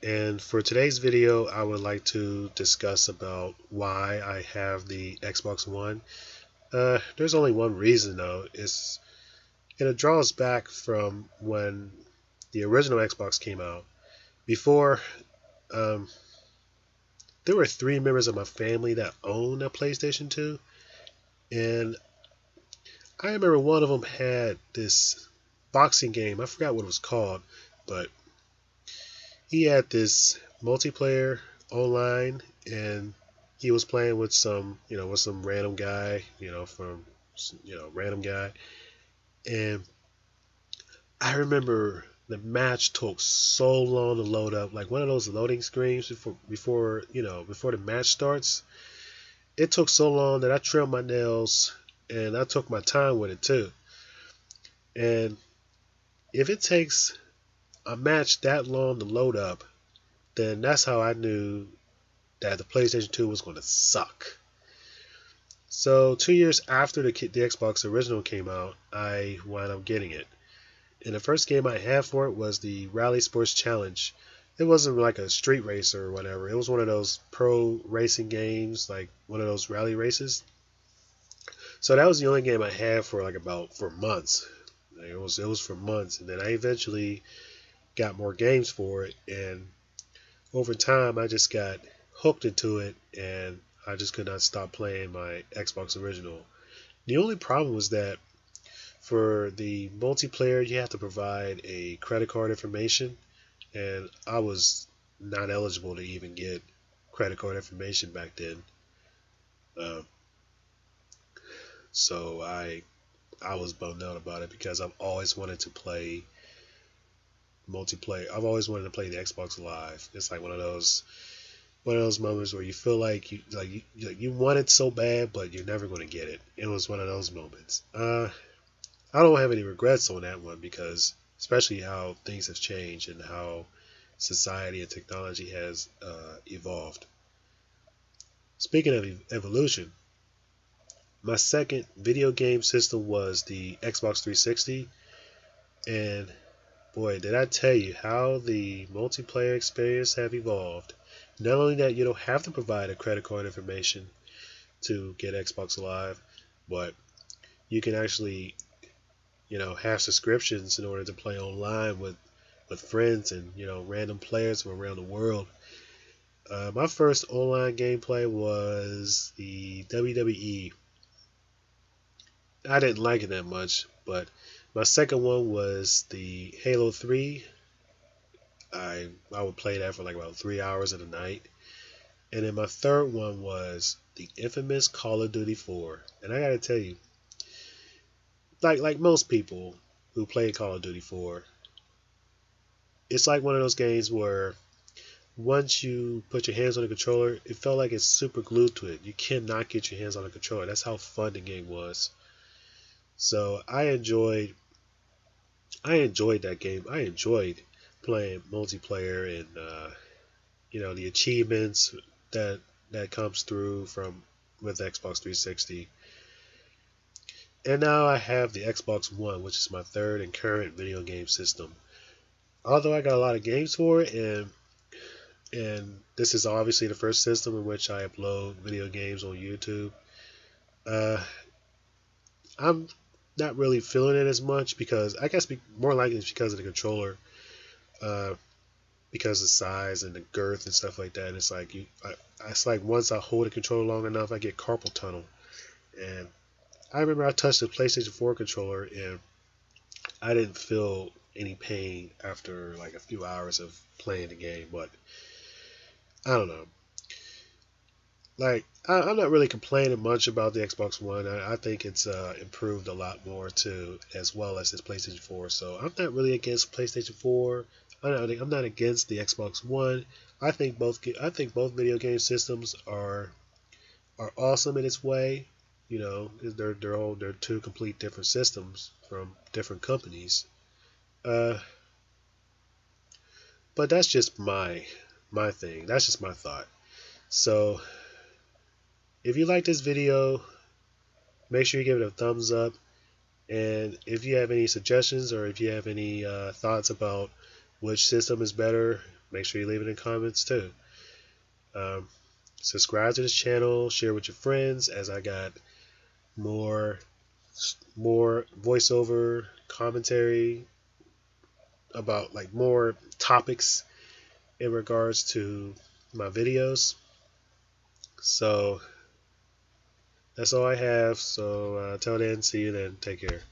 And for today's video, I would like to discuss about why I have the Xbox One. There's only one reason though. It draws back from when the original Xbox came out. Before, um, there were three members of my family that owned a PlayStation 2, and I remember one of them had this boxing game. I forgot what it was called, but he had this multiplayer online, and he was playing with some random guy, random guy. And I remember the match took so long to load up, like one of those loading screens before the match starts. It took so long that I trimmed my nails and I took my time with it too. And if it takes a match that long to load up, then that's how I knew that the PlayStation 2 was going to suck. So 2 years after the Xbox original came out, I wound up getting it. And the first game I had for it was the Rally Sports Challenge. It wasn't like a street racer or whatever. It was one of those pro racing games, like one of those rally races. So that was the only game I had for months. Like it was for months, and then I eventually got more games for it, and over time I just got hooked into it, and I just could not stop playing my Xbox original. The only problem was that for the multiplayer you have to provide a credit card information, and I was not eligible to even get credit card information back then. Um, so I was bummed out about it because I've always wanted to play multiplayer. I've always wanted to play the Xbox Live. It's like one of those moments where you feel like you want it so bad, but you're never going to get it. It was one of those moments. I don't have any regrets on that one because, especially how things have changed and how society and technology has evolved. Speaking of evolution, my second video game system was the Xbox 360, and boy, did I tell you how the multiplayer experience have evolved. Not only that you don't have to provide a credit card information to get Xbox Live, but you can actually, have subscriptions in order to play online with friends and, random players from around the world. My first online gameplay was the WWE. I didn't like it that much, but my second one was the Halo 3. I would play that for like about 3 hours in a night. And then my third one was the infamous Call of Duty 4. And I gotta tell you, like most people who play Call of Duty 4, it's like one of those games where once you put your hands on the controller, it felt like it's super glued to it. You cannot get your hands on the controller. That's how fun the game was. So I enjoyed that game. I enjoyed playing multiplayer and the achievements that comes through from with Xbox 360. And now I have the Xbox One, which is my third and current video game system. Although I got a lot of games for it, and this is obviously the first system in which I upload video games on YouTube. I'm not really feeling it as much because I guess more likely it's because of the controller, because of the size and the girth and stuff like that. And it's like once I hold the controller long enough, I get carpal tunnel. And I remember I touched the PlayStation 4 controller and I didn't feel any pain after like a few hours of playing the game, but I don't know. Like I'm not really complaining much about the Xbox One. I think it's improved a lot more too, as well as this PlayStation 4. So I'm not really against PlayStation 4. I'm not against the Xbox One. I think both video game systems are awesome in its way. They're two complete different systems from different companies. Uh, but that's just my thing. That's just my thought. So if you like this video, make sure you give it a thumbs up. And if you have any suggestions or if you have any thoughts about which system is better, make sure you leave it in comments too. Subscribe to this channel, share with your friends, as I got more voiceover commentary about like more topics in regards to my videos. So that's all I have. So till then, see you then. Take care.